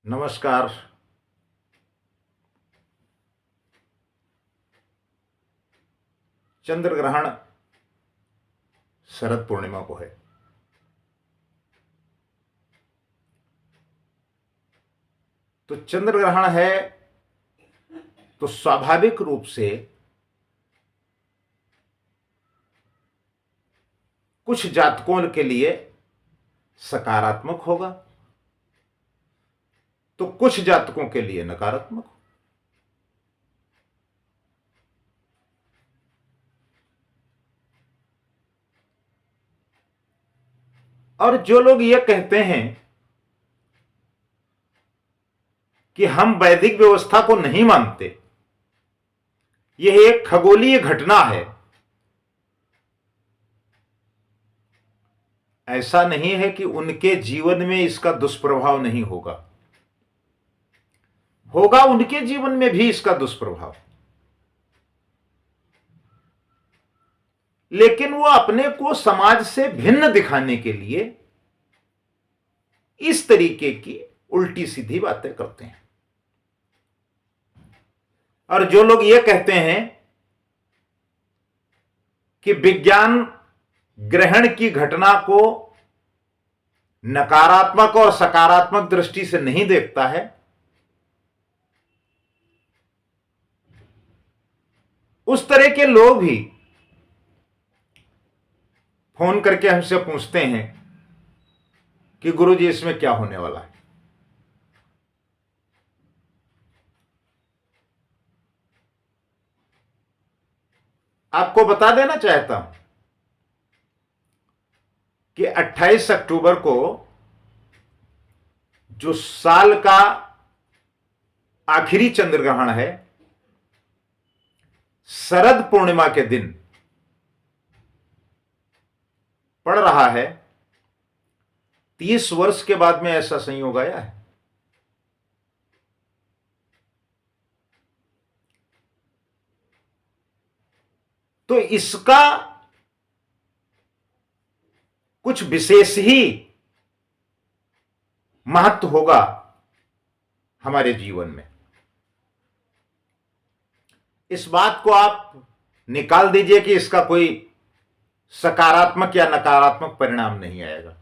नमस्कार। चंद्र ग्रहण शरद पूर्णिमा को है। तो चंद्र ग्रहण है तो स्वाभाविक रूप से कुछ जातकों के लिए सकारात्मक होगा तो कुछ जातकों के लिए नकारात्मक। और जो लोग ये कहते हैं कि हम वैदिक व्यवस्था को नहीं मानते, यह एक खगोलीय घटना है, ऐसा नहीं है कि उनके जीवन में इसका दुष्प्रभाव नहीं होगा। होगा, उनके जीवन में भी इसका दुष्प्रभाव, लेकिन वो अपने को समाज से भिन्न दिखाने के लिए इस तरीके की उल्टी सीधी बातें करते हैं। और जो लोग ये कहते हैं कि विज्ञान ग्रहण की घटना को नकारात्मक और सकारात्मक दृष्टि से नहीं देखता है, उस तरह के लोग भी फोन करके हमसे पूछते हैं कि गुरुजी इसमें क्या होने वाला है। आपको बता देना चाहता हूं कि 28 अक्टूबर को जो साल का आखिरी चंद्र ग्रहण है, शरद पूर्णिमा के दिन पड़ रहा है। 30 वर्ष के बाद में ऐसा संयोग आया है। तो इसका कुछ विशेष ही महत्व होगा हमारे जीवन में। इस बात को आप निकाल दीजिए कि इसका कोई सकारात्मक या नकारात्मक परिणाम नहीं आएगा।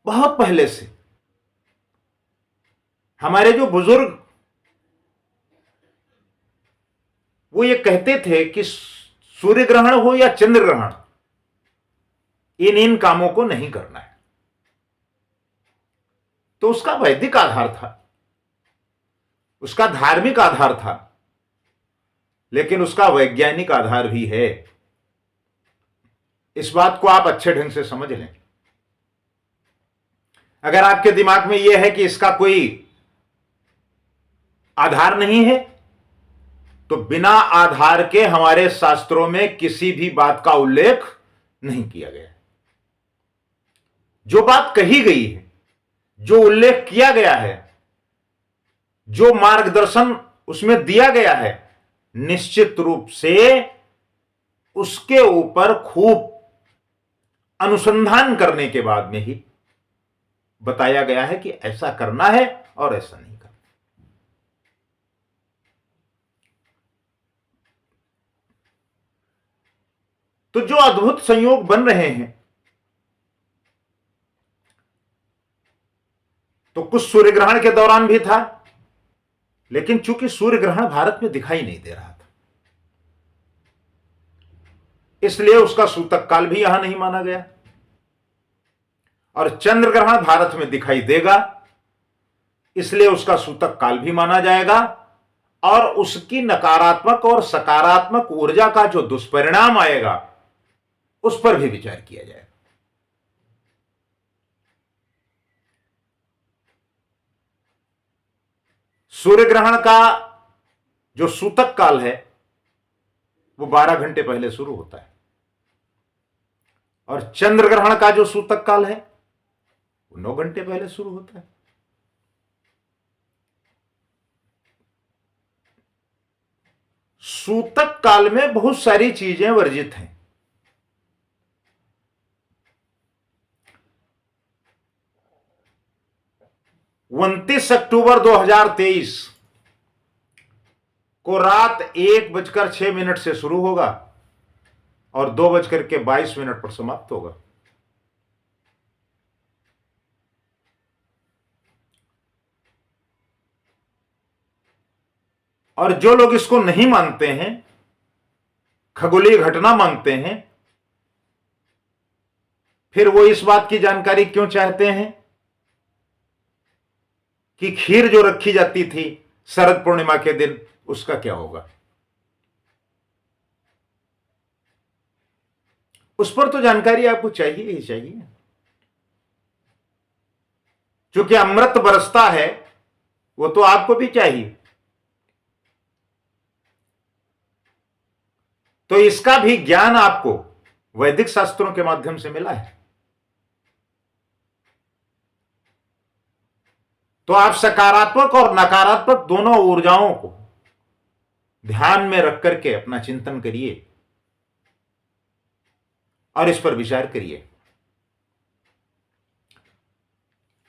बहुत पहले से हमारे जो बुजुर्ग वो ये कहते थे कि सूर्य ग्रहण हो या चंद्र ग्रहण, इन कामों को नहीं करना है। तो उसका वैदिक आधार था, उसका धार्मिक आधार था, लेकिन उसका वैज्ञानिक आधार भी है। इस बात को आप अच्छे ढंग से समझ लें। अगर आपके दिमाग में यह है कि इसका कोई आधार नहीं है, तो बिना आधार के हमारे शास्त्रों में किसी भी बात का उल्लेख नहीं किया गया। जो बात कही गई है, जो उल्लेख किया गया है, जो मार्गदर्शन उसमें दिया गया है, निश्चित रूप से उसके ऊपर खूब अनुसंधान करने के बाद में ही बताया गया है कि ऐसा करना है और ऐसा नहीं करना। तो जो अद्भुत संयोग बन रहे हैं, तो कुछ सूर्य ग्रहण के दौरान भी था, लेकिन चूंकि सूर्य ग्रहण भारत में दिखाई नहीं दे रहा था, इसलिए उसका सूतक काल भी यहां नहीं माना गया। और चंद्र ग्रहण भारत में दिखाई देगा, इसलिए उसका सूतक काल भी माना जाएगा, और उसकी नकारात्मक और सकारात्मक ऊर्जा का जो दुष्परिणाम आएगा उस पर भी विचार किया जाएगा। सूर्य ग्रहण का जो सूतक काल है वो 12 घंटे पहले शुरू होता है, और चंद्र ग्रहण का जो सूतक काल है वो 9 घंटे पहले शुरू होता है। सूतक काल में बहुत सारी चीजें वर्जित हैं। 29 अक्टूबर 2023 को रात 1:06 से शुरू होगा और 2:22 पर समाप्त होगा। और जो लोग इसको नहीं मानते हैं, खगोलीय घटना मानते हैं, फिर वो इस बात की जानकारी क्यों चाहते हैं कि खीर जो रखी जाती थी शरद पूर्णिमा के दिन, उसका क्या होगा? उस पर तो जानकारी आपको चाहिए ही चाहिए। क्योंकि अमृत बरसता है, वो तो आपको भी चाहिए। तो इसका भी ज्ञान आपको वैदिक शास्त्रों के माध्यम से मिला है। तो आप सकारात्मक और नकारात्मक दोनों ऊर्जाओं को ध्यान में रख करके अपना चिंतन करिए और इस पर विचार करिए।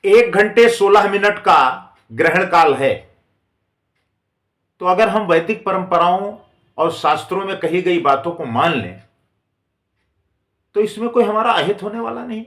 1 घंटे 16 मिनट का ग्रहण काल है। तो अगर हम वैदिक परंपराओं और शास्त्रों में कही गई बातों को मान लें तो इसमें कोई हमारा अहित होने वाला नहीं।